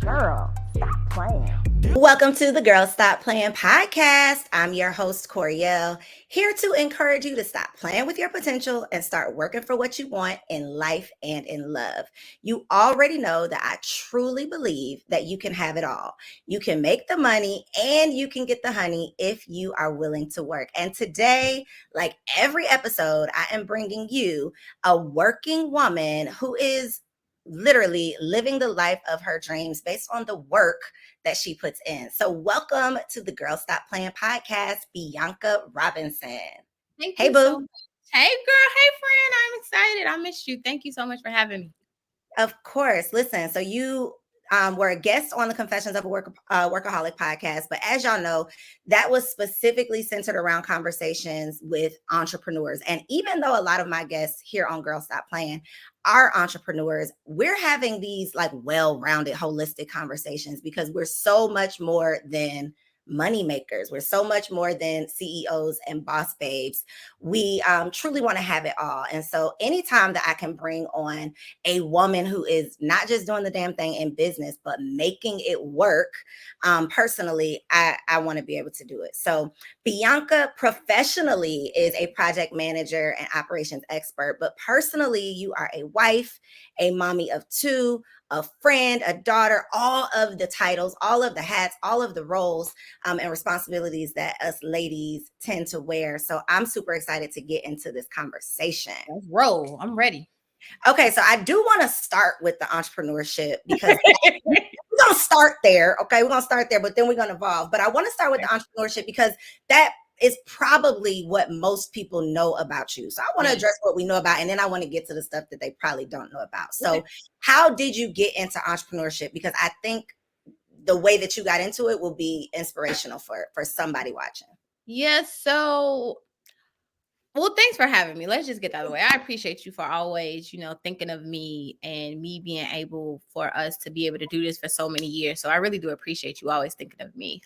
Girl, stop playing. Welcome to the Girl Stop Playing podcast. I'm your host, Koereyelle, here to encourage you to stop playing with your potential and start working for what you want in life and in love. You already know that I truly believe that you can have it all. You can make the money and you can get the honey if you are willing to work. And today, like every episode, I am bringing you a working woman who is literally living the life of her dreams based on the work that she puts in. So welcome to the Girl Stop Playing podcast, Bianca Robinson. Thank Hey, you so boo. much. Hey, girl. Hey, friend. I'm excited. I missed you. Thank you so much for having me. Of course. Listen, so you were a guest on the Confessions of a Workaholic podcast, but as y'all know, that was specifically centered around conversations with entrepreneurs. And even though a lot of my guests here on Girl Stop Playing are entrepreneurs, we're having these like well-rounded, holistic conversations because we're so much more than money makers. We're so much more than CEOs and boss babes. We truly want to have it all. And so anytime that I can bring on a woman who is not just doing the damn thing in business, but making it work, personally, I want to be able to do it. So Bianca professionally is a project manager and operations expert, but personally, you are a wife, a mommy of two, a friend, a daughter, all of the titles, all of the hats, all of the roles and responsibilities that us ladies tend to wear. So I'm super excited to get into this conversation. Let's roll. I'm ready. Okay, so I do want to start with the entrepreneurship because we're going to start there. Okay, we're going to start there, but then we're going to evolve. But I want to start with the entrepreneurship because that is probably what most people know about you. So I want to address what we know about, and then I want to get to the stuff that they probably don't know about. So how did you get into entrepreneurship? Because I think the way that you got into it will be inspirational for somebody watching. Yes. So, well, thanks for having me. Let's just get that out of the way. I appreciate you for always, thinking of me and me being able for us to be able to do this for so many years. So I really do appreciate you always thinking of me.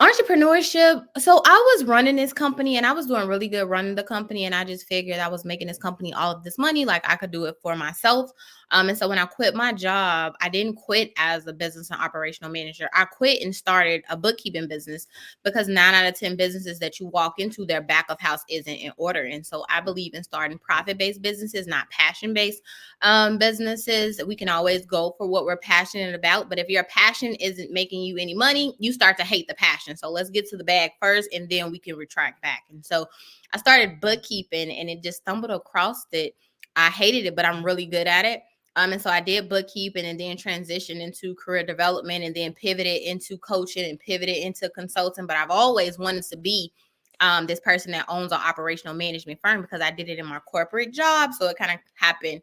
Entrepreneurship. So I was running this company and I was doing really good running the company. And I just figured I was making this company all of this money. Like I could do it for myself. And so when I quit my job, I didn't quit as a business and operational manager. I quit and started a bookkeeping business because 9 out of 10 businesses that you walk into, their back of house isn't in order. And so I believe in starting profit-based businesses, not passion-based businesses. We can always go for what we're passionate about. But if your passion isn't making you any money, you start to hate the passion. So let's get to the bag first and then we can retract back. And so I started bookkeeping and it just stumbled across it. I hated it, but I'm really good at it. And so I did bookkeeping and then transitioned into career development and then pivoted into coaching and pivoted into consulting. But I've always wanted to be this person that owns an operational management firm because I did it in my corporate job. So it kind of happened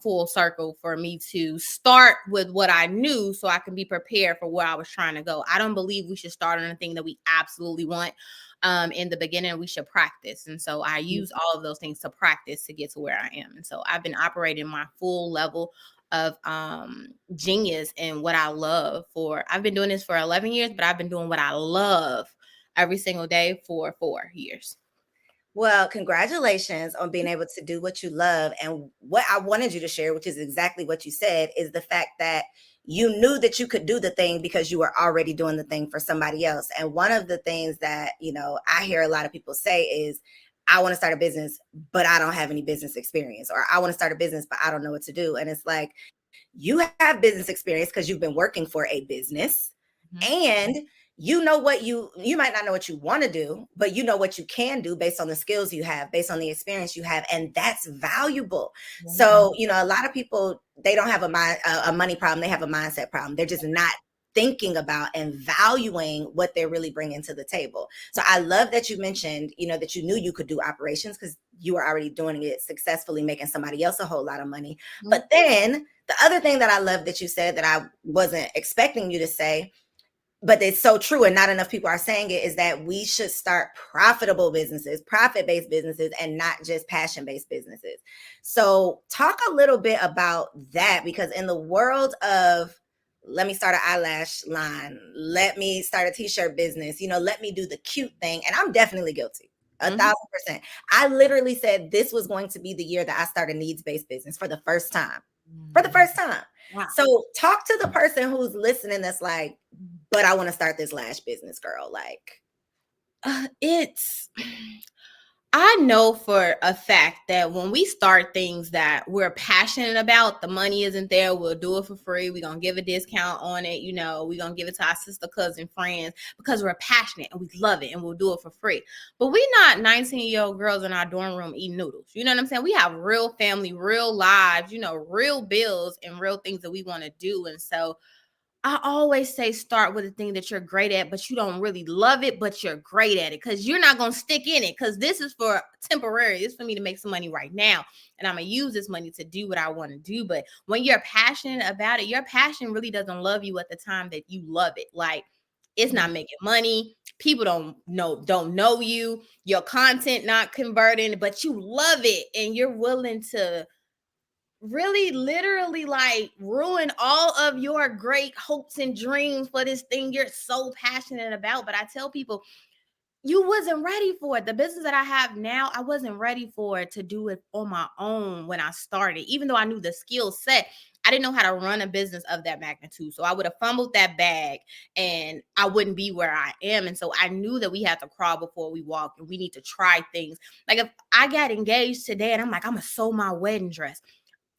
full circle for me to start with what I knew so I can be prepared for where I was trying to go. I don't believe we should start on a thing that we absolutely want. In the beginning, we should practice. And so I use all of those things to practice to get to where I am. And so I've been operating my full level of genius and what I love I've been doing this for 11 years, but I've been doing what I love every single day for 4 years. Well, congratulations on being able to do what you love. And what I wanted you to share, which is exactly what you said, is the fact that you knew that you could do the thing because you were already doing the thing for somebody else. And one of the things that, I hear a lot of people say is, I want to start a business, but I don't have any business experience, or I want to start a business, but I don't know what to do. And it's like, you have business experience because you've been working for a business, and you know what you might not know what you want to do, but you know what you can do based on the skills you have, based on the experience you have. And that's valuable. So, a lot of people, they don't have a money problem. They have a mindset problem. They're just not thinking about and valuing what they're really bringing to the table. So I love that you mentioned, that you knew you could do operations because you were already doing it successfully, making somebody else a whole lot of money. But then the other thing that I love that you said that I wasn't expecting you to say, but it's so true and not enough people are saying it, is that we should start profitable businesses, profit-based businesses, and not just passion-based businesses. So talk a little bit about that, because in the world of, let me start an eyelash line, let me start a t-shirt business, let me do the cute thing. And I'm definitely guilty. 1,000%. I literally said this was going to be the year that I start a needs-based business for the first time. for the first time. Wow. So talk to the person who's listening that's like, but I want to start this lash business, girl. Like, I know for a fact that when we start things that we're passionate about, the money isn't there. We'll do it for free. We're going to give a discount on it. You know, we're going to give it to our sister, cousin, friends because we're passionate and we love it and we'll do it for free. But we're not 19-year-old girls in our dorm room eating noodles. You know what I'm saying? We have real family, real lives, you know, real bills and real things that we want to do. And so I always say start with a thing that you're great at, but you don't really love it, but you're great at it because you're not going to stick in it because this is for temporary. This is for me to make some money right now. And I'm going to use this money to do what I want to do. But when you're passionate about it, your passion really doesn't love you at the time that you love it. Like it's not making money. People don't know you. Your content not converting, but you love it and you're willing to really literally like ruin all of your great hopes and dreams for this thing you're so passionate about. But I tell people, you wasn't ready for it. The business that I have now, I wasn't ready for it to do it on my own when I started. Even though I knew the skill set, I didn't know how to run a business of that magnitude. So I would have fumbled that bag and I wouldn't be where I am. And so I knew that we had to crawl before we walk and we need to try things. Like if I got engaged today and I'm like, I'm going to sew my wedding dress.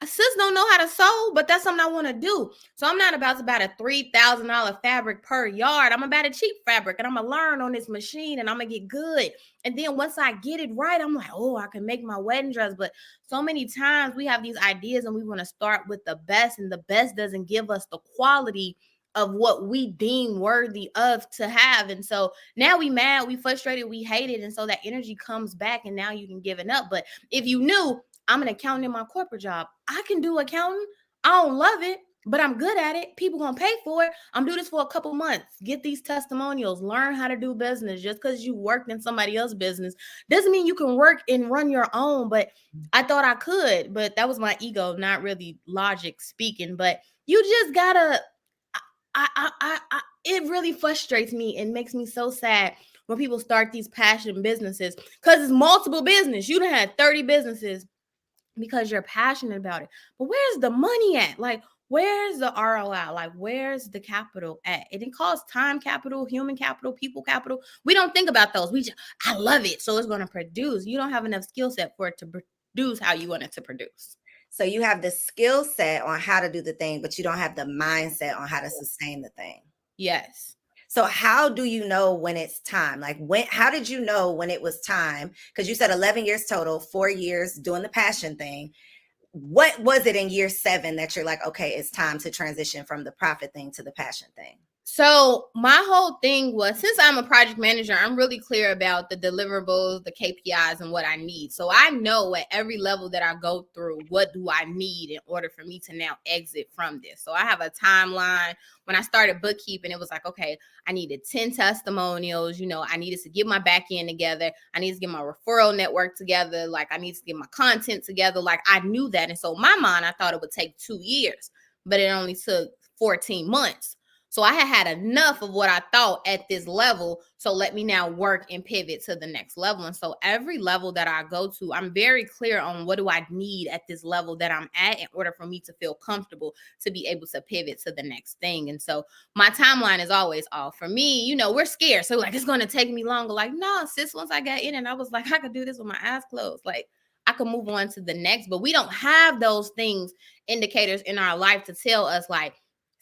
Sis don't know how to sew, but that's something I want to do. So I'm not about to buy a $3,000 fabric per yard. I'm about a cheap fabric and I'm going to learn on this machine and I'm going to get good. And then once I get it right, I'm like, oh, I can make my wedding dress. But so many times we have these ideas and we want to start with the best and the best doesn't give us the quality of what we deem worthy of to have. And so now we mad, we frustrated, we hate it. And so that energy comes back and now you can give it up. But if you knew I'm an accountant in my corporate job, I can do accounting. I don't love it, but I'm good at it. People gonna pay for it. I'm doing this for a couple months. Get these testimonials. Learn how to do business. Just because you worked in somebody else's business doesn't mean you can work and run your own. But I thought I could, but that was my ego, not really logic speaking. But you just gotta. It really frustrates me and makes me so sad when people start these passion businesses because it's multiple business. You done had 30 businesses because you're passionate about it. But where's the money at? Like, where's the ROI? Like, where's the capital at? It costs time capital, human capital, people capital. We don't think about those. I love it. So it's going to produce. You don't have enough skill set for it to produce how you want it to produce. so you have the skill set on how to do the thing, but you don't have the mindset on how to sustain the thing. Yes. So how do you know when it's time? Like how did you know when it was time? Because you said 11 years total, 4 years doing the passion thing. What was it in year 7 that you're like, okay, it's time to transition from the profit thing to the passion thing? So my whole thing was, since I'm a project manager, I'm really clear about the deliverables, the KPIs, and what I need. So I know at every level that I go through, what do I need in order for me to now exit from this? So I have a timeline. When I started bookkeeping, it was like, okay, I needed 10 testimonials. You know, I needed to get my back end together. I needed to get my referral network together. Like I needed to get my content together. Like I knew that. And so in my mind, I thought it would take 2 years, but it only took 14 months. So I had enough of what I thought at this level. So let me now work and pivot to the next level. And so every level that I go to, I'm very clear on what do I need at this level that I'm at in order for me to feel comfortable to be able to pivot to the next thing. And so my timeline is always off. For me, you know, we're scared. So like, it's going to take me longer. Like, no, sis, once I got in and I was like, I could do this with my eyes closed. Like I could move on to the next, but we don't have those things, indicators in our life to tell us like,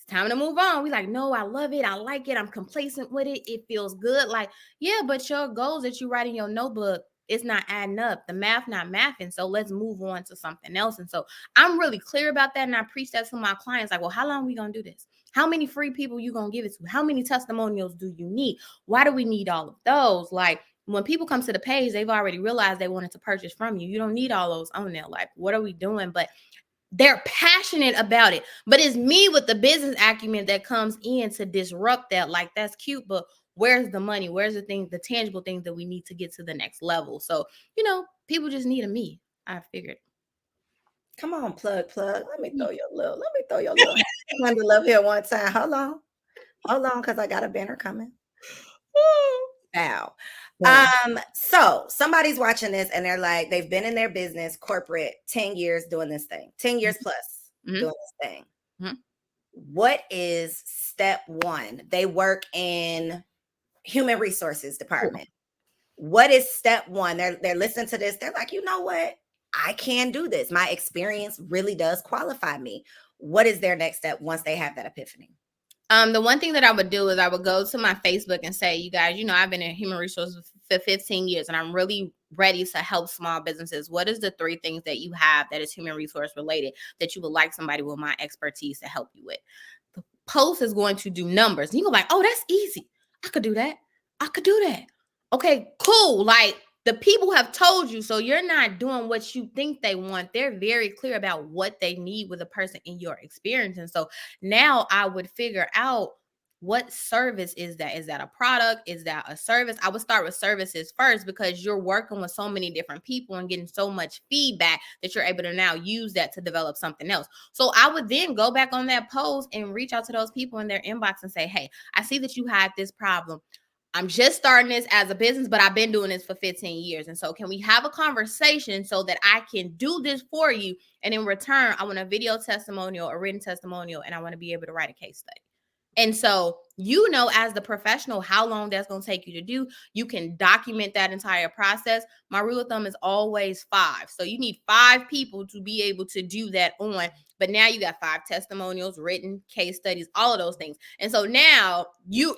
time to move on. We like, no, I love it. I like it. I'm complacent with it. It feels good. Like, yeah, but your goals that you write in your notebook, it's not adding up. The math not mathing. So let's move on to something else. And so I'm really clear about that. And I preach that to my clients. Like, well, how long are we going to do this? How many free people you going to give it to? How many testimonials do you need? Why do we need all of those? Like, when people come to the page, they've already realized they wanted to purchase from you. You don't need all those on there. Like, what are we doing? But they're passionate about it, but it's me with the business acumen that comes in to disrupt that. Like, that's cute, but where's the money? Where's the thing, the tangible things that we need to get to the next level? So, you know, people just need a me. I figured. Come on, plug. Let me throw your little hand love here one time. Hold on, because I got a banner coming. Wow. So somebody's watching this and they're like, they've been in their business, corporate, 10 years doing this thing, 10 years plus. Mhm. doing this thing. Mhm. What is step one? They work in human resources department. What is step one? They're listening to this. They're like, you know what? I can do this. My experience really does qualify me. What is their next step once they have that epiphany? The one thing that I would do is I would go to my Facebook and say, you guys, I've been in human resources for 15 years and I'm really ready to help small businesses. What is the 3 things that you have that is human resource related that you would like somebody with my expertise to help you with? The post is going to do numbers. And you go like, oh, that's easy. I could do that. I could do that. Okay, cool. Like, the people have told you, so you're not doing what you think they want. They're very clear about what they need with a person in your experience. And so now I would figure out, what service is that? Is that a product? Is that a service? I would start with services first because you're working with so many different people and getting so much feedback that you're able to now use that to develop something else. So I would then go back on that post and reach out to those people in their inbox and say, hey, I see that you had this problem. I'm just starting this as a business, but I've been doing this for 15 years. And so can we have a conversation so that I can do this for you? And in return, I want a video testimonial, a written testimonial, and I want to be able to write a case study. And so, as the professional, how long that's going to take you to do. You can document that entire process. My rule of thumb is always 5. So you need 5 people to be able to do that on. But now you got 5 testimonials, written case studies, all of those things. And so now you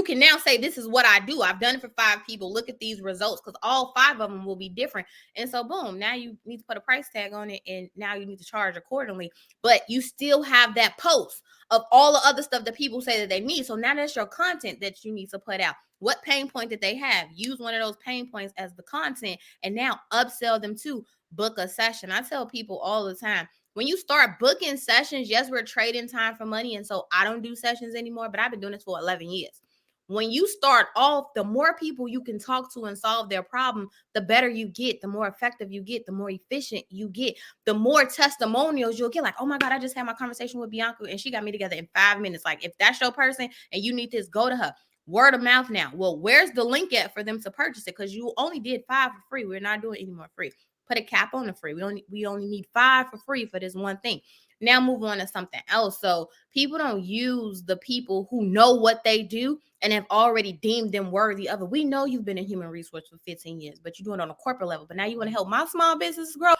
can now say, this is what I do. I've done it for 5 people. Look at these results, because all 5 of them will be different. And so boom, now you need to put a price tag on it, and now you need to charge accordingly. But you still have that post of all the other stuff that people say that they need. So now that's your content that you need to put out. What pain point did they have? Use one of those pain points as the content, and now upsell them to book a session. I tell people all the time, when you start booking sessions, yes, we're trading time for money. And so I don't do sessions anymore, but I've been doing this for 11 years. When you start off, the more people you can talk to and solve their problem, the better you get, the more effective you get, the more efficient you get, the more testimonials you'll get. Like, oh my God, I just had my conversation with Bianca and she got me together in 5 minutes. Like, if that's your person and you need this, go to her. Word of mouth now. Well, where's the link at for them to purchase it? Because you only did 5 for free. We're not doing any more free. Put a cap on the free. We only need 5 for free for this one thing. Now move on to something else. So people don't use the people who know what they do and have already deemed them worthy of it. We know you've been in human resource for 15 years, but you're doing it on a corporate level. But now you want to help my small business grow.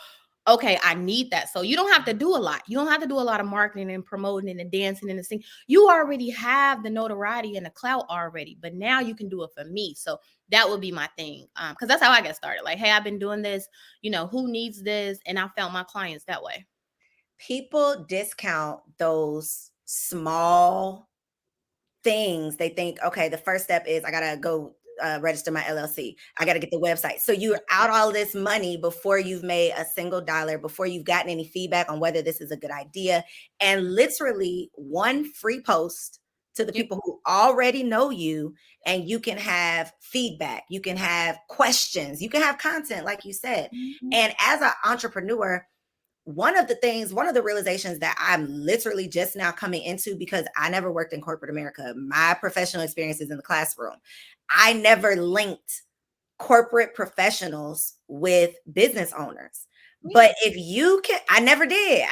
Okay, I need that. So you don't have to do a lot. You don't have to do a lot of marketing and promoting and dancing and the thing. You already have the notoriety and the clout already, but now you can do it for me. So that would be my thing. Because that's how I get started. Like, hey, I've been doing this, who needs this? And I found my clients that way. People discount those small things. They think, okay, the first step is I gotta go register my LLC. I gotta get the website. So you're out all this money before you've made a single dollar, before you've gotten any feedback on whether this is a good idea. And literally one free post to the people who already know you, and you can have feedback, you can have questions, you can have content, like you said. Mm-hmm. And as an entrepreneur, one of the realizations that I'm literally just now coming into, because I never worked in corporate America, my professional experience is in the classroom. I never linked corporate professionals with business owners. But if you can, I never did.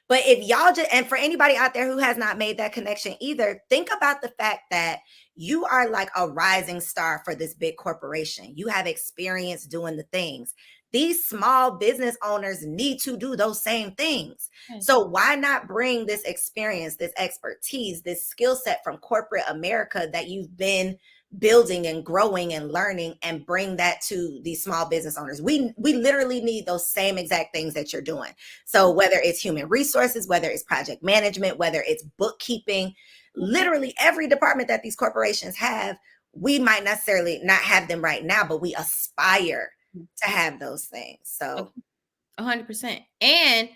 But if y'all just, and for anybody out there who has not made that connection either, think about the fact that you are like a rising star for this big corporation. You have experience doing the things. These small business owners need to do those same things. So why not bring this experience, this expertise, this skill set from corporate America that you've been building and growing and learning, and bring that to these small business owners? We literally need those same exact things that you're doing. So whether it's human resources, whether it's project management, whether it's bookkeeping, literally every department that these corporations have, we might necessarily not have them right now, but we aspire to have those things. So 100%. And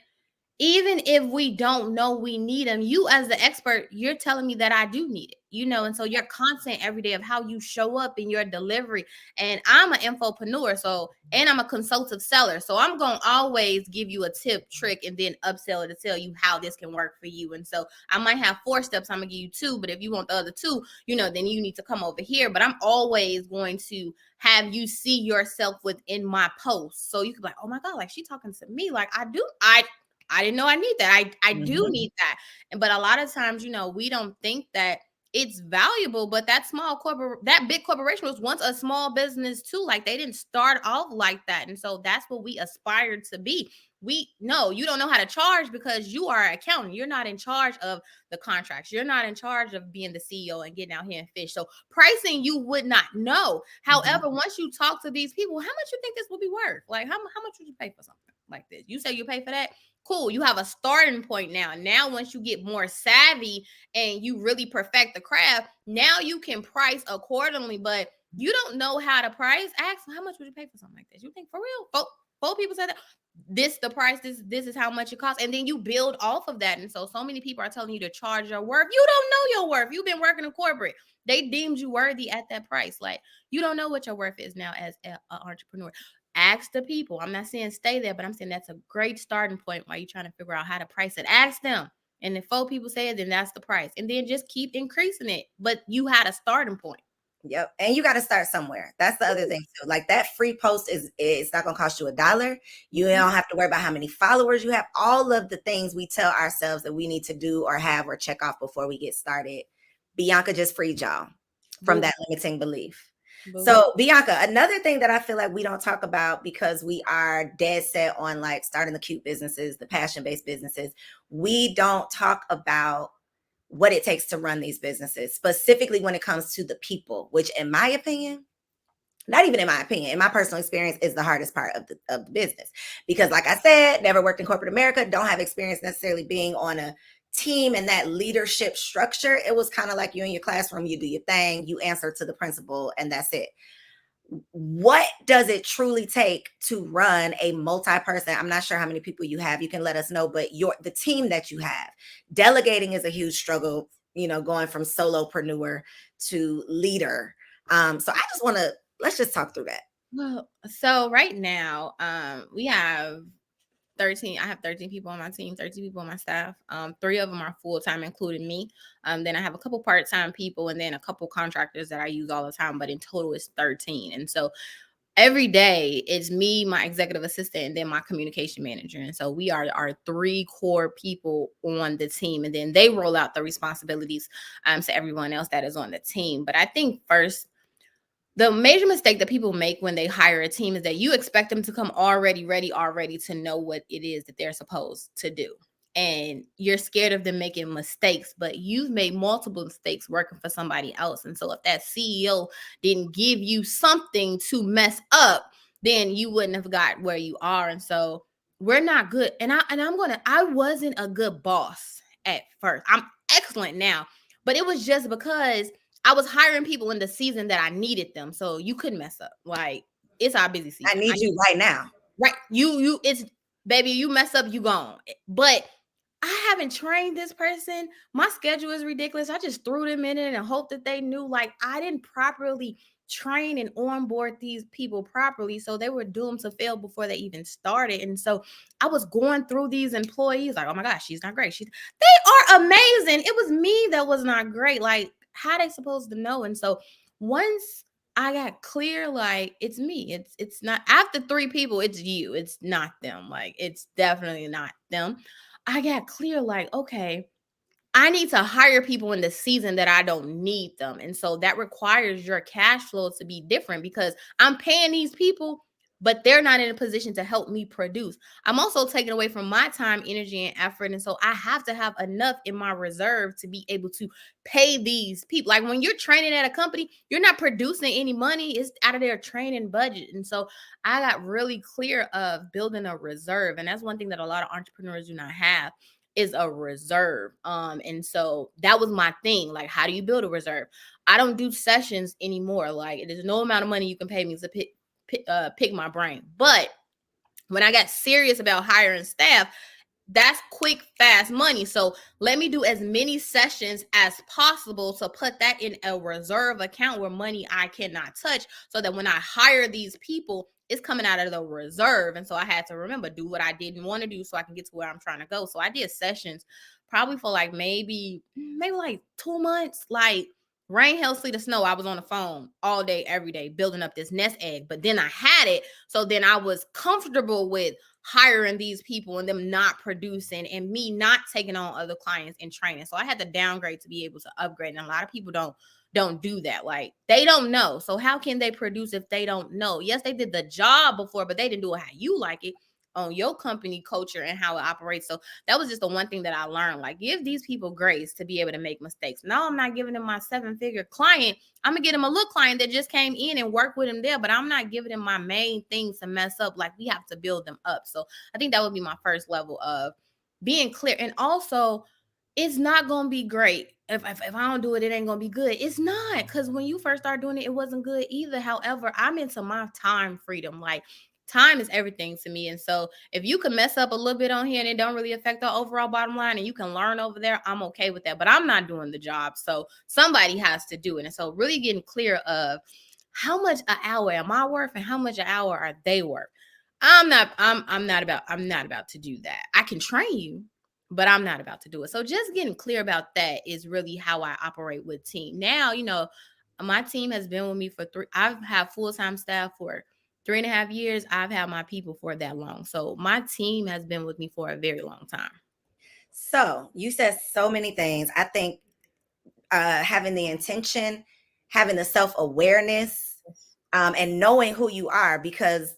even if we don't know we need them, you as the expert, you're telling me that I do need it, and so your content every day of how you show up in your delivery. And I'm an infopreneur, and I'm a consultative seller. So I'm going to always give you a tip, trick, and then upsell it to tell you how this can work for you. And so I might have 4 steps. I'm going to give you 2, but if you want the other 2, then you need to come over here. But I'm always going to have you see yourself within my posts. So you can be like, oh my God, like she talking to me. Like I didn't know I need that. I do Mhm. need that. But a lot of times, we don't think that it's valuable, but that big corporation was once a small business too. Like they didn't start off like that. And so that's what we aspired to be. You don't know how to charge because you are an accountant. You're not in charge of the contracts. You're not in charge of being the CEO and getting out here and fish. So pricing, you would not know. Mhm. However, once you talk to these people, how much you think this will be worth? Like how much would you pay for something like this? You say you pay for that? Cool. You have a starting point now. Now, once you get more savvy and you really perfect the craft, now you can price accordingly. But you don't know how to price. Ask how much would you pay for something like this? You think for real? Four people said that this the price, this is how much it costs, and then you build off of that. And so many people are telling you to charge your worth. You don't know your worth. You've been working in corporate. They deemed you worthy at that price. Like you don't know what your worth is now as an entrepreneur. Ask the people. I'm not saying stay there, but I'm saying that's a great starting point while you're trying to figure out how to price it. Ask them. And if 4 people say it, then that's the price. And then just keep increasing it. But you had a starting point. Yep. And you got to start somewhere. That's the other thing too. Like that free post it's not going to cost you $1. You don't have to worry about how many followers you have. All of the things we tell ourselves that we need to do or have or check off before we get started. Bianca just freed y'all from Boom. that limiting belief. Boom. So Bianca, another thing that I feel like we don't talk about because we are dead set on like starting the cute businesses, the passion-based businesses, we don't talk about what it takes to run these businesses, specifically when it comes to the people, which in my opinion, not even in my opinion, in my personal experience, is the hardest part of the business. Because like I said, never worked in corporate America, don't have experience necessarily being on a team and that leadership structure. It was kind of like you in your classroom, you do your thing, you answer to the principal, and that's it. What does it truly take to run a multi-person? I'm not sure how many people you have. You can let us know, but the team that you have. Delegating is a huge struggle, going from solopreneur to leader. So I just let's just talk through that. Well, so right now, we have 13. I have 13 people on my team, 13 people on my staff. 3 of them are full-time, including me. Then I have a couple part-time people and then a couple contractors that I use all the time, but in total it's 13. And so every day it's me, my executive assistant, and then my communication manager. And so we are our 3 core people on the team, and then they roll out the responsibilities to everyone else that is on the team. But I think first, the major mistake that people make when they hire a team is that you expect them to come already ready, already to know what it is that they're supposed to do. And you're scared of them making mistakes, but you've made multiple mistakes working for somebody else. And so if that CEO didn't give you something to mess up, then you wouldn't have got where you are. And so we're not good. And I wasn't a good boss at first. I'm excellent now, but it was just because I was hiring people in the season that I needed them. So you couldn't mess up. Like it's our busy I season. need you right now. Right. It's baby, you mess up, you gone. But I haven't trained this person. My schedule is ridiculous. I just threw them in it and hope that they knew like I didn't properly train and onboard these people properly. So they were doomed to fail before they even started. And so I was going through these employees like, oh my gosh, she's not great. They are amazing. It was me that was not great. Like, how they supposed to know? And so once I got clear, like it's me. It's not after 3 people, it's you. It's not them. Like it's definitely not them. I got clear, like, okay, I need to hire people in the season that I don't need them. And so that requires your cash flow to be different because I'm paying these people, but they're not in a position to help me produce. I'm also taking away from my time, energy, and effort. And so I have to have enough in my reserve to be able to pay these people. Like when you're training at a company, you're not producing any money. It's out of their training budget. And so I got really clear of building a reserve. And that's one thing that a lot of entrepreneurs do not have is a reserve. And so that was my thing. Like, how do you build a reserve? I don't do sessions anymore. Like, there's no amount of money you can pay me to pick my brain. But when I got serious about hiring staff, that's quick, fast money. So let me do as many sessions as possible to put that in a reserve account where money I cannot touch so that when I hire these people, it's coming out of the reserve. And so I had to remember, do what I didn't want to do so I can get to where I'm trying to go. So I did sessions probably for like maybe like 2 months, like rain, hail, sleet, or snow. I was on the phone all day, every day, building up this nest egg. But then I had it. So then I was comfortable with hiring these people and them not producing and me not taking on other clients and training. So I had to downgrade to be able to upgrade. And a lot of people don't do that. Like, they don't know. So how can they produce if they don't know? Yes, they did the job before, but they didn't do it how you like it, on your company culture and how it operates. So that was just the one thing that I learned. Like, give these people grace to be able to make mistakes. No, I'm not giving them my 7-figure client. I'm gonna get him a little client that just came in and work with him there, but I'm not giving him my main things to mess up. Like, we have to build them up. So I think that would be my first level of being clear. And also, it's not gonna be great. If I don't do it, it ain't gonna be good. It's not, because when you first start doing it, it wasn't good either. However, I'm into my time freedom. Like, time is everything to me. And so if you can mess up a little bit on here and it don't really affect the overall bottom line and you can learn over there, I'm okay with that. But I'm not doing the job. So somebody has to do it. And so really getting clear of how much an hour am I worth and how much an hour are they worth. I'm not about to do that. I can train you, but I'm not about to do it. So just getting clear about that is really how I operate with team. Now, my team has been with me for I've had full-time staff for 3.5 years. I've had my people for that long. So my team has been with me for a very long time. So you said so many things. I think having the intention, having the self-awareness, and knowing who you are, because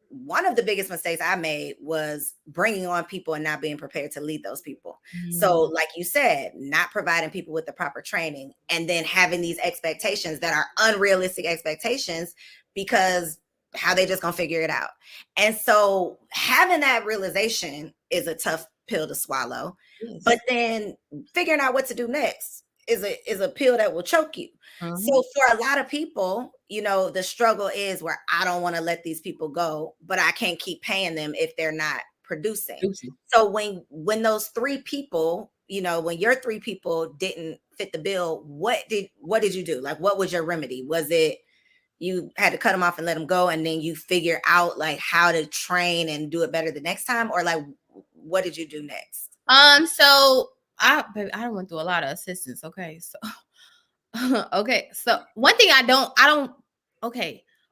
one of the biggest mistakes I made was bringing on people and not being prepared to lead those people. So like you said, not providing people with the proper training and then having these expectations that are unrealistic expectations, because how they just gonna figure it out. And so having that realization is a tough pill to swallow. Yes. But then figuring out what to do next is a pill that will choke you. So for a lot of people, the struggle is where I don't want to let these people go, but I can't keep paying them if they're not producing. So when those 3 people, when your 3 people didn't fit the bill, what did you do? Like, what was your remedy? Was it you had to cut them off and let them go, and then you figure out like how to train and do it better the next time? Or like, what did you do next? So I went through a lot of assistance. Okay. So okay. So one thing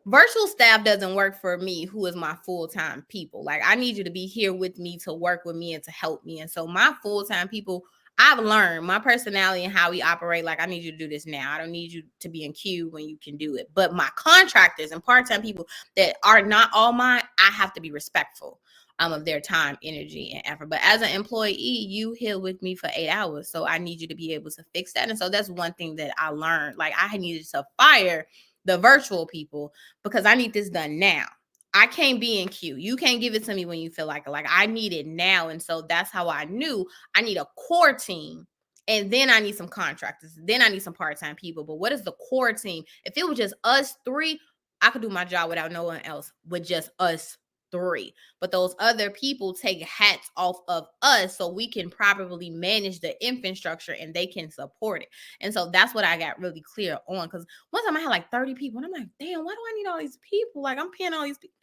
virtual staff doesn't work for me, who is my full-time people. Like, I need you to be here with me to work with me and to help me. And so my full-time people, I've learned my personality and how we operate. Like, I need you to do this now. I don't need you to be in queue when you can do it. But my contractors and part-time people that are not all mine, I have to be respectful of their time, energy, and effort. But as an employee, you here with me for 8 hours. So I need you to be able to fix that. And so that's one thing that I learned. Like, I needed to fire the virtual people because I need this done now. I can't be in queue. You can't give it to me when you feel like it. Like, I need it now. And so that's how I knew I need a core team. And then I need some contractors. Then I need some part-time people. But what is the core team? If it was just us 3, I could do my job without no one else, with just us 3. But those other people take hats off of us so we can properly manage the infrastructure and they can support it. And so that's what I got really clear on. Because one time I had like 30 people and I'm like, damn, why do I need all these people? Like, I'm paying all these people.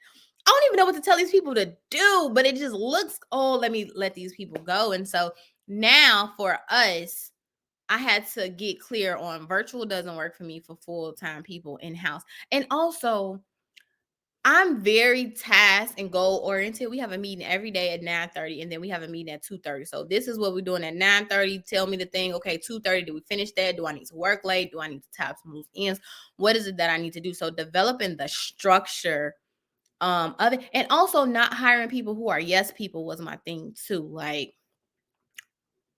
I don't even know what to tell these people to do, but it just looks, let me let these people go. And so now for us, I had to get clear on virtual doesn't work for me for full-time people in-house. And also, I'm very task and goal oriented. We have a meeting every day at 9:30, and then we have a meeting at 2:30. So this is what we're doing at 9:30. Tell me the thing. Okay, 2:30. Do we finish that? Do I need to work late? Do I need to tap some loose ends? What is it that I need to do? So developing the structure of it, and also not hiring people who are yes people was my thing too. Like,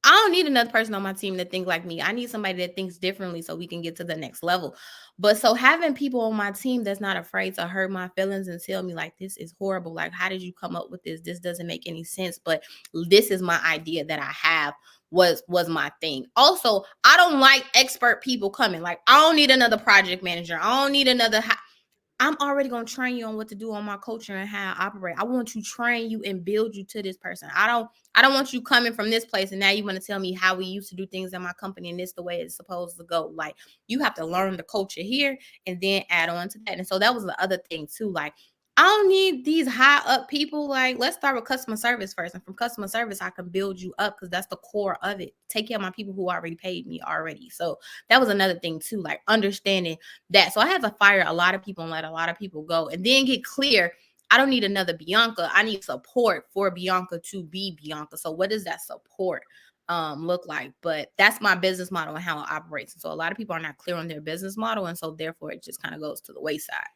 I don't need another person on my team to think like me. I need somebody that thinks differently so we can get to the next level. But so having people on my team that's not afraid to hurt my feelings and tell me like, this is horrible. Like, how did you come up with this? This doesn't make any sense. But this is my idea that I have was my thing. Also, I don't like expert people coming. Like, I don't need another project manager. I don't need another. I'm already going to train you on what to do on my culture and how I operate. I want to train you and build you to this person. I don't want you coming from this place and now you want to tell me how we used to do things in my company and this the way it's supposed to go. Like, you have to learn the culture here and then add on to that. And so that was the other thing too. Like, I don't need these high up people. Like, let's start with customer service first. And from customer service, I can build you up because that's the core of it. Take care of my people who already paid me already. So that was another thing too, like understanding that. So I had to fire a lot of people and let a lot of people go and then get clear. I don't need another Bianca. I need support for Bianca to be Bianca. So what does that support look like? But that's my business model and how it operates. And so a lot of people are not clear on their business model. And so therefore it just kind of goes to the wayside.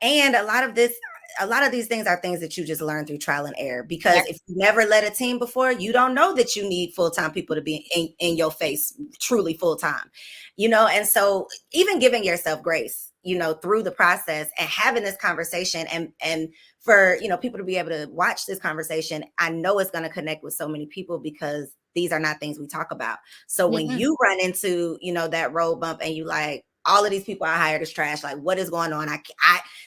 And a lot of these things are things that you just learn through trial and error, because if you never led a team before, you don't know that you need full-time people to be in your face, truly full-time, and so even giving yourself grace, through the process and having this conversation, and for, people to be able to watch this conversation, I know it's going to connect with so many people, because these are not things we talk about. So when you run into, that road bump and you like, all of these people I hired is trash, like, what is going on?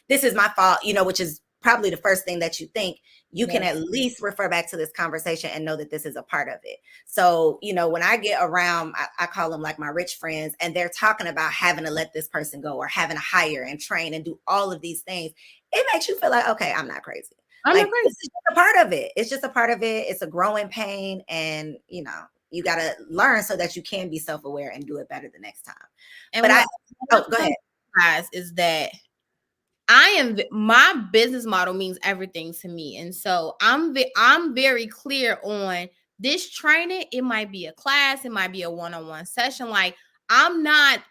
This is my fault, which is probably the first thing that you think. You can at least refer back to this conversation and know that this is a part of it. So, when I get around, I call them like my rich friends, and they're talking about having to let this person go, or having to hire and train and do all of these things, it makes you feel like, okay, I'm not crazy. This is just a part of it. It's just a part of it. It's a growing pain. And, you got to learn so that you can be self-aware and do it better the next time. And go ahead. Guys, is that my business model means everything to me. And so I'm very clear on this training. It might be a class, it might be a one-on-one session. Like, I'm not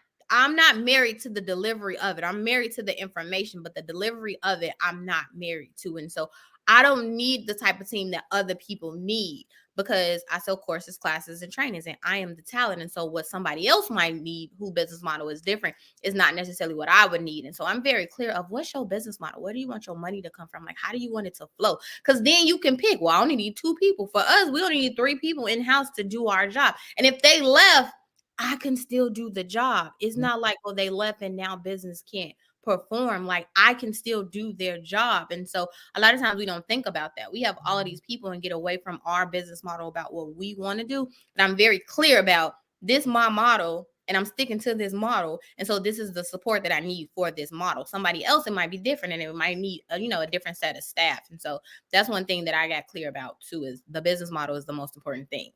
married to the delivery of it. I'm married to the information, but the delivery of it, I'm not married to. And so I don't need the type of team that other people need, because I sell courses, classes, and trainings, and I am the talent. And so what somebody else might need, who business model is different, is not necessarily what I would need. And so I'm very clear of what's your business model. Where do you want your money to come from? Like, how do you want it to flow? Because then you can pick, well, I only need 2 people. For us, we only need 3 people in-house to do our job. And if they left, I can still do the job. It's not like, well, they left and now business can't perform. Like, I can still do their job. And so a lot of times we don't think about that. We have all of these people and get away from our business model about what we want to do. And I'm very clear about this, my model, and I'm sticking to this model. And so this is the support that I need for this model. Somebody else, it might be different, and it might need a different set of staff. And so that's one thing that I got clear about too, is the business model is the most important thing.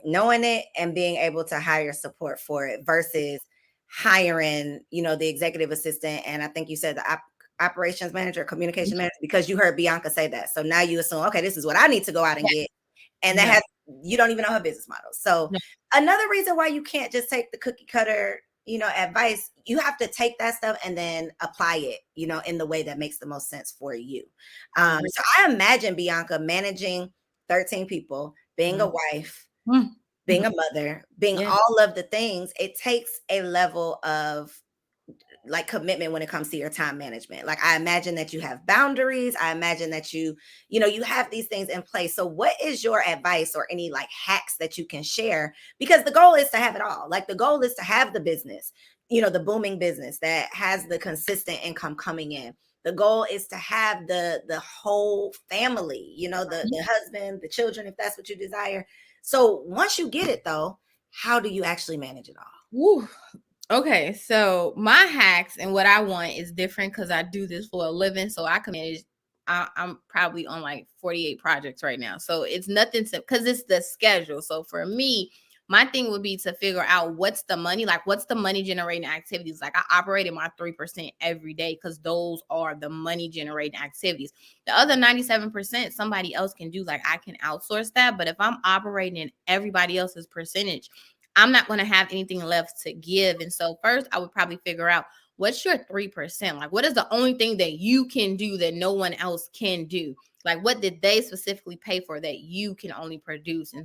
Knowing it and being able to hire support for it versus hiring, the executive assistant. And I think you said the operations manager, communication manager, because you heard Bianca say that. So now you assume, okay, this is what I need to go out and get. And that you don't even know her business model. So another reason why you can't just take the cookie cutter, advice, you have to take that stuff and then apply it, in the way that makes the most sense for you. So I imagine Bianca managing 13 people, being a wife, being a mother, being all of the things. It takes a level of like commitment when it comes to your time management. Like, I imagine that you have boundaries. I imagine that you have these things in place. So what is your advice or any like hacks that you can share? Because the goal is to have it all. Like, the goal is to have the business, the booming business that has the consistent income coming in. The goal is to have the whole family, the husband, the children, if that's what you desire. So once you get it though, how do you actually manage it all? Ooh. Okay, so my hacks and what I want is different, because I do this for a living. So I can manage. I'm probably on like 48 projects right now. So it's nothing to, because it's the schedule. So for me, my thing would be to figure out what's the money generating activities. Like, I operate in my 3% every day, because those are the money generating activities. The other 97%, somebody else can do. Like, I can outsource that. But if I'm operating in everybody else's percentage, I'm not going to have anything left to give. And so first, I would probably figure out, what's your 3%? Like, what is the only thing that you can do that no one else can do? Like, what did they specifically pay for that you can only produce? And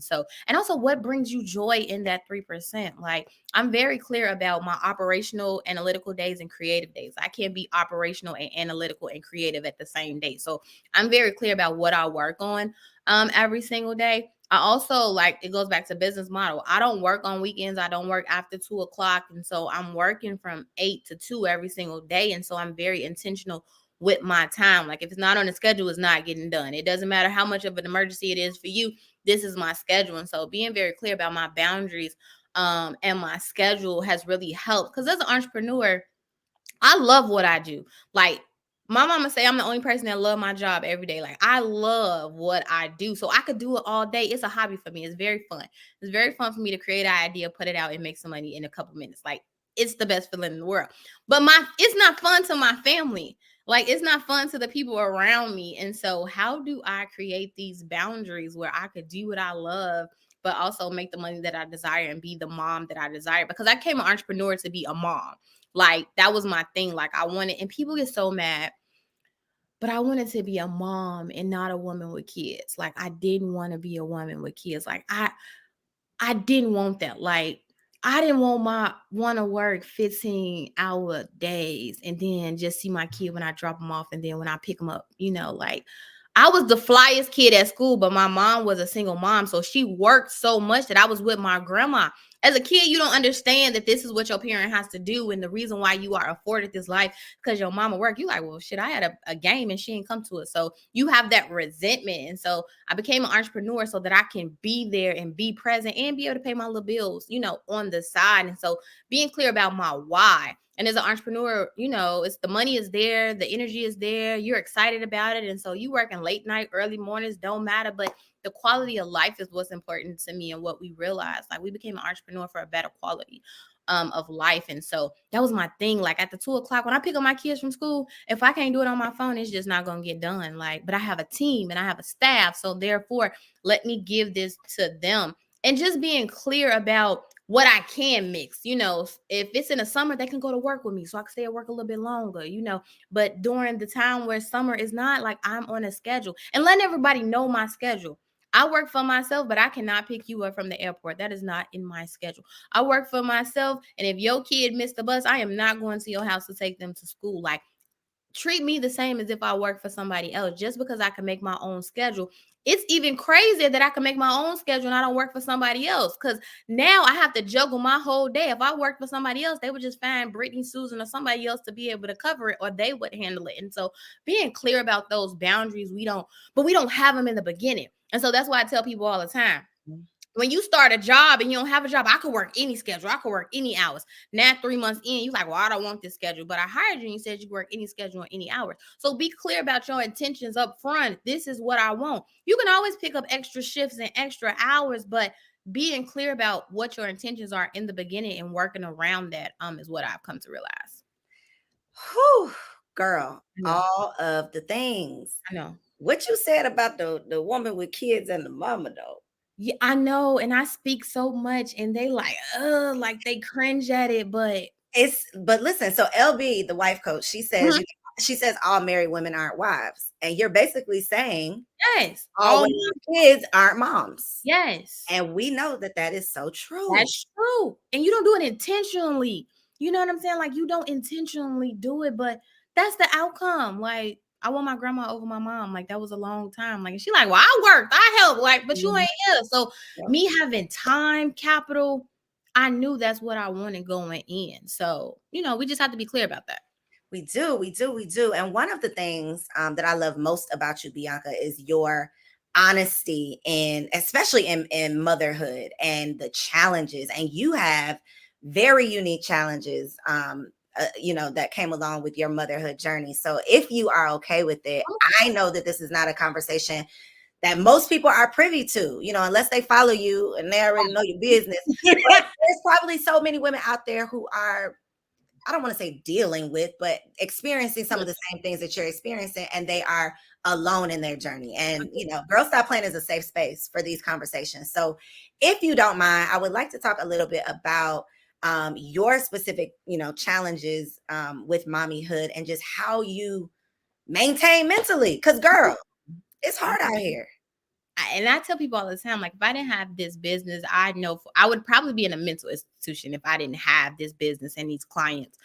also, what brings you joy in that 3%? Like, I'm very clear about my operational, analytical days and creative days. I can't be operational and analytical and creative at the same day. So I'm very clear about what I work on every single day. I also, like, it goes back to business model. I don't work on weekends. I don't work after 2:00. And so I'm working from 8 to 2 every single day. And so I'm very intentional with my time. Like, if it's not on the schedule, it's not getting done. It doesn't matter how much of an emergency it is for you. This is my schedule. And so being very clear about my boundaries and my schedule has really helped. Because as an entrepreneur, I love what I do. Like, my mama say I'm the only person that love my job every day. Like, I love what I do. So I could do it all day. It's a hobby for me. It's very fun. It's very fun for me to create an idea, put it out, and make some money in a couple minutes. Like, it's the best feeling in the world. But it's not fun to my family. Like, it's not fun to the people around me. And so how do I create these boundaries where I could do what I love, but also make the money that I desire and be the mom that I desire? Because I became an entrepreneur to be a mom. Like, that was my thing. Like, I wanted, and people get so mad, but I wanted to be a mom and not a woman with kids. Like, I didn't want to be a woman with kids. Like, I didn't want that. Like, I didn't want to work 15-hour days and then just see my kid when I drop them off and then when I pick them up, like, I was the flyest kid at school, but my mom was a single mom. So she worked so much that I was with my grandma. As a kid, you don't understand that this is what your parent has to do. And the reason why you are afforded this life because your mama worked. You like, well, shit, I had a game and she didn't come to it. So you have that resentment. And so I became an entrepreneur so that I can be there and be present and be able to pay my little bills, on the side. And so being clear about my why. And as an entrepreneur, it's the money is there, the energy is there, you're excited about it. And so you working late night, early mornings, don't matter. But the quality of life is what's important to me and what we realized. Like, we became an entrepreneur for a better quality of life. And so that was my thing. Like, at the 2:00, when I pick up my kids from school, if I can't do it on my phone, it's just not going to get done. Like, but I have a team and I have a staff. So therefore, let me give this to them. And just being clear about what I can mix, if it's in the summer, they can go to work with me so I can stay at work a little bit longer, but during the time where summer is not, like, I'm on a schedule and letting everybody know my schedule. I work for myself, but I cannot pick you up from the airport. That is not in my schedule. I work for myself. And if your kid missed the bus, I am not going to your house to take them to school. Like, treat me the same as if I work for somebody else. Just because I can make my own schedule, it's even crazier that I can make my own schedule and I don't work for somebody else, because now I have to juggle my whole day. If I worked for somebody else, they would just find Brittany, Susan, or somebody else to be able to cover it, or they would handle it. And so being clear about those boundaries, we don't have them in the beginning. And so that's why I tell people all the time, when you start a job and you don't have a job, I could work any schedule. I could work any hours. Now, 3 months in, you're like, well, I don't want this schedule. But I hired you and you said you work any schedule and any hours. So be clear about your intentions up front. This is what I want. You can always pick up extra shifts and extra hours, but being clear about what your intentions are in the beginning and working around that is what I've come to realize. Whew, girl, all of the things. I know. What you said about the woman with kids and the mama, though. Yeah, I know. And I speak so much and they like they cringe at it, but listen, so LB, the wife coach, she says she says all married women aren't wives. And you're basically saying yes, all women with kids aren't moms. Yes. And we know that is so true. That's true. And you don't do it intentionally. You know what I'm saying? Like, you don't intentionally do it, but that's the outcome. Like, I want my grandma over my mom. Like, that was a long time. Like, and she like, well, I worked, I helped, like, but you ain't here. So me having time, capital, I knew that's what I wanted going in. So, we just have to be clear about that. We do. And one of the things that I love most about you, Bianca, is your honesty, and especially in motherhood and the challenges. And you have very unique challenges, that came along with your motherhood journey. So if you are okay with it, I know that this is not a conversation that most people are privy to, unless they follow you and they already know your business. But there's probably so many women out there who are, I don't want to say dealing with, but experiencing some of the same things that you're experiencing, and they are alone in their journey. And, Girl Stop Playing is a safe space for these conversations. So if you don't mind, I would like to talk a little bit about your specific, challenges with mommyhood and just how you maintain mentally. Because, girl, it's hard out here. And I tell people all the time, like, if I didn't have this business, I know I would probably be in a mental institution if I didn't have this business and these clients.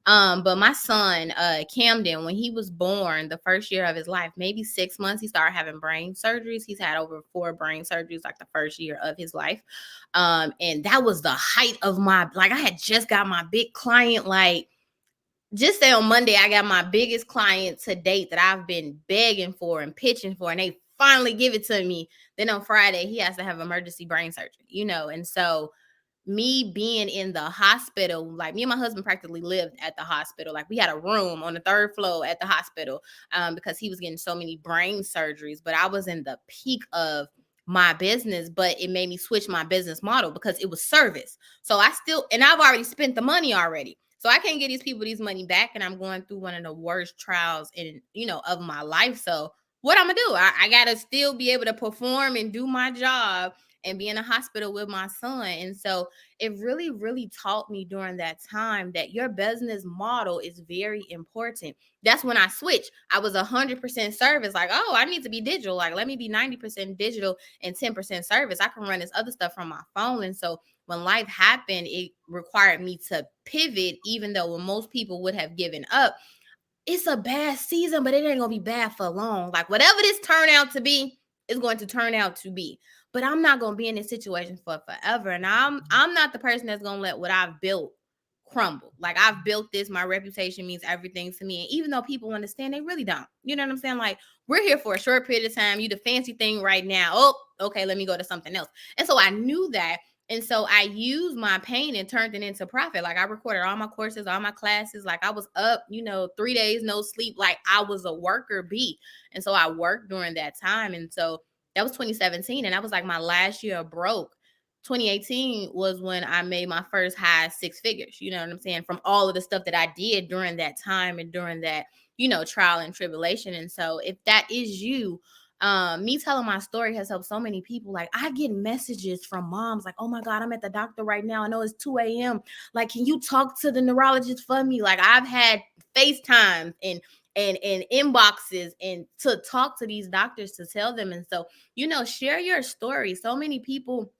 But my son, Camden, when he was born, the first year of his life, maybe 6 months, he started having brain surgeries. He's had over 4 brain surgeries, like the first year of his life. And that was the height of I had just got my big client, just say on Monday, I got my biggest client to date that I've been begging for and pitching for, and they finally give it to me. Then on Friday, he has to have emergency brain surgery, and so me being in the hospital, like, me and my husband practically lived at the hospital. Like, we had a room on the 3rd floor at the hospital because he was getting so many brain surgeries. But I was in the peak of my business, but it made me switch my business model because it was service. So I've already spent the money already. So I can't get these people these money back, and I'm going through one of the worst trials in, of my life. So what I'm gonna do? I gotta still be able to perform and do my job and be in a hospital with my son. And so it really, really taught me during that time that your business model is very important. That's when I switched. I was 100% service. Like, oh, I need to be digital. Like, let me be 90% digital and 10% service. I can run this other stuff from my phone. And so when life happened, it required me to pivot, even though when most people would have given up. It's a bad season, but it ain't gonna be bad for long. Like, whatever this turn out to be, is going to turn out to be. But I'm not gonna be in this situation for forever. And I'm not the person that's gonna let what I've built crumble. Like, I've built this, my reputation means everything to me. And even though people understand, they really don't. You know what I'm saying? Like, we're here for a short period of time. You the fancy thing right now. Oh, okay, let me go to something else. And so I knew that. And so I used my pain and turned it into profit. Like, I recorded all my courses, all my classes. Like, I was up, 3 days, no sleep. Like, I was a worker bee. And so I worked during that time. And so that was 2017. And that was like my last year broke. 2018 was when I made my first high six figures, you know what I'm saying? From all of the stuff that I did during that time and during that, trial and tribulation. And so if that is you, me telling my story has helped so many people. Like, I get messages from moms like, oh my God, I'm at the doctor right now. I know it's 2 a.m. Like, can you talk to the neurologist for me? Like, I've had FaceTime and inboxes and to talk to these doctors to tell them. And so, share your story. So many people,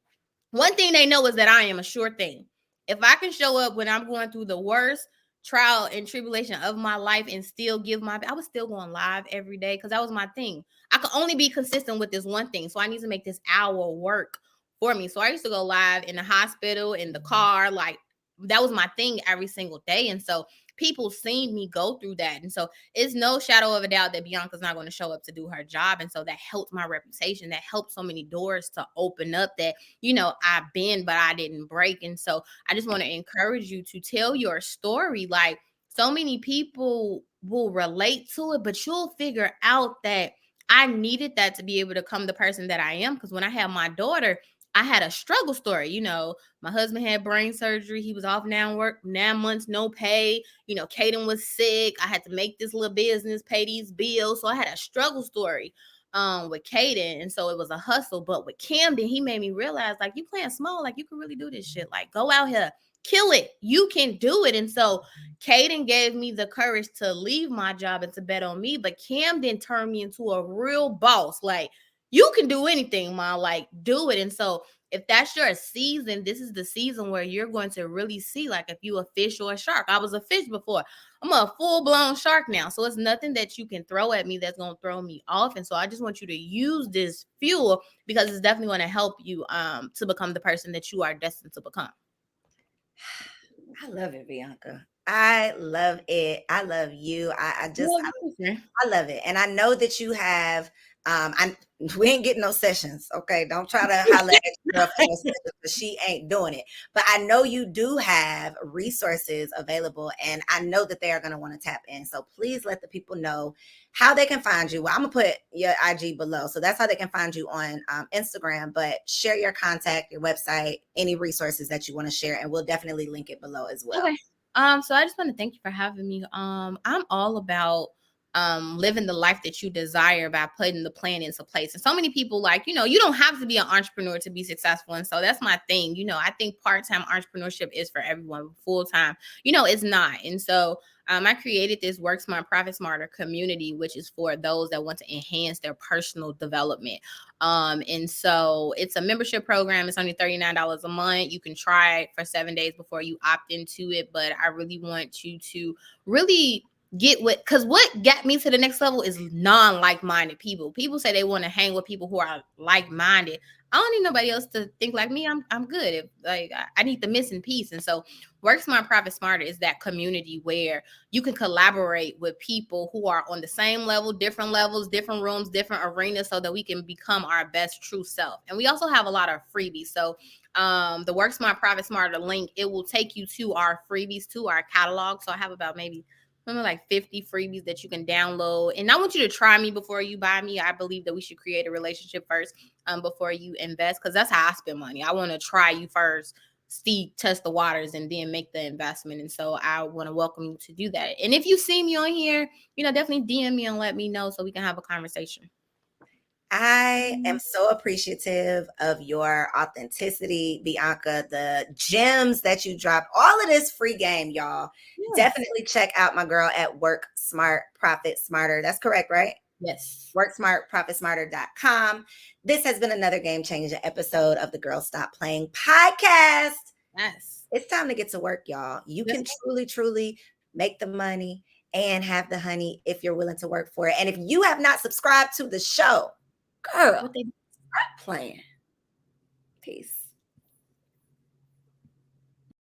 one thing they know is that I am a sure thing. If I can show up when I'm going through the worst trial and tribulation of my life and still I was still going live every day because that was my thing. I could only be consistent with this one thing. So I need to make this hour work for me. So I used to go live in the hospital, in the car, like that was my thing every single day. And so people seen me go through that. And so it's no shadow of a doubt that Bianca's not going to show up to do her job. And so that helped my reputation. That helped so many doors to open up that, I've been, but I didn't break. And so I just want to encourage you to tell your story. Like, so many people will relate to it, but you'll figure out that I needed that to be able to become the person that I am. Because when I had my daughter, I had a struggle story. My husband had brain surgery. He was off 9 months, no pay. Kaden was sick. I had to make this little business, pay these bills. So I had a struggle story with Kaden. And so it was a hustle. But with Camden, he made me realize, like, you playing small, like, you can really do this shit. Like, go out here, kill it. You can do it. And so Kaden gave me the courage to leave my job and to bet on me. But Camden turned me into a real boss. Like, you can do anything, Mom. Like, do it. And so if that's your season, this is the season where you're going to really see, like, if you a fish or a shark. I was a fish before. I'm a full-blown shark now. So it's nothing that you can throw at me that's going to throw me off. And so I just want you to use this fuel because it's definitely going to help you to become the person that you are destined to become. I love it, Bianca. I love it. I love you. I love it. And I know that you have, we ain't getting no sessions. Okay. Don't try to holler at your girl for no sessions, but she ain't doing it. But I know you do have resources available, and I know that they are going to want to tap in. So please let the people know how they can find you. Well, I'm going to put your IG below. So that's how they can find you on Instagram, but share your contact, your website, any resources that you want to share, and we'll definitely link it below as well. Okay. So I just want to thank you for having me. I'm all about living the life that you desire by putting the plan into place. And so many people, like, you don't have to be an entrepreneur to be successful. And so that's my thing. I think part-time entrepreneurship is for everyone. Full-time, it's not. And so I created this Work Smart, Profit Smarter community, which is for those that want to enhance their personal development. And so it's a membership program. It's only $39 a month. You can try it for 7 days before you opt into it. But I really want you to really because what got me to the next level is non-like-minded people. People say they want to hang with people who are like-minded. I don't need nobody else to think like me. I'm good. I need the missing piece. And so Work Smart, Profit Smarter is that community where you can collaborate with people who are on the same level, different levels, different rooms, different arenas, so that we can become our best true self. And we also have a lot of freebies. So the Work Smart, Profit Smarter link, it will take you to our freebies, to our catalog. So I have about maybe like 50 freebies that you can download. And I want you to try me before you buy me. I believe that we should create a relationship first before you invest, because that's how I spend money. I want to try you first test the waters and then make the investment. And so I want to welcome you to do that. And if you see me on here, definitely DM me and let me know so we can have a conversation. I am so appreciative of your authenticity, Bianca, the gems that you dropped, all of this free game, y'all. Yes. Definitely check out my girl at Work Smart, Profit Smarter. That's correct, right? Yes. WorkSmartProfitSmarter.com. This has been another game-changing episode of the Girl Stop Playing podcast. Yes. It's time to get to work, y'all. You can truly, truly make the money and have the honey if you're willing to work for it. And if you have not subscribed to the show, girl, stop playing. Peace.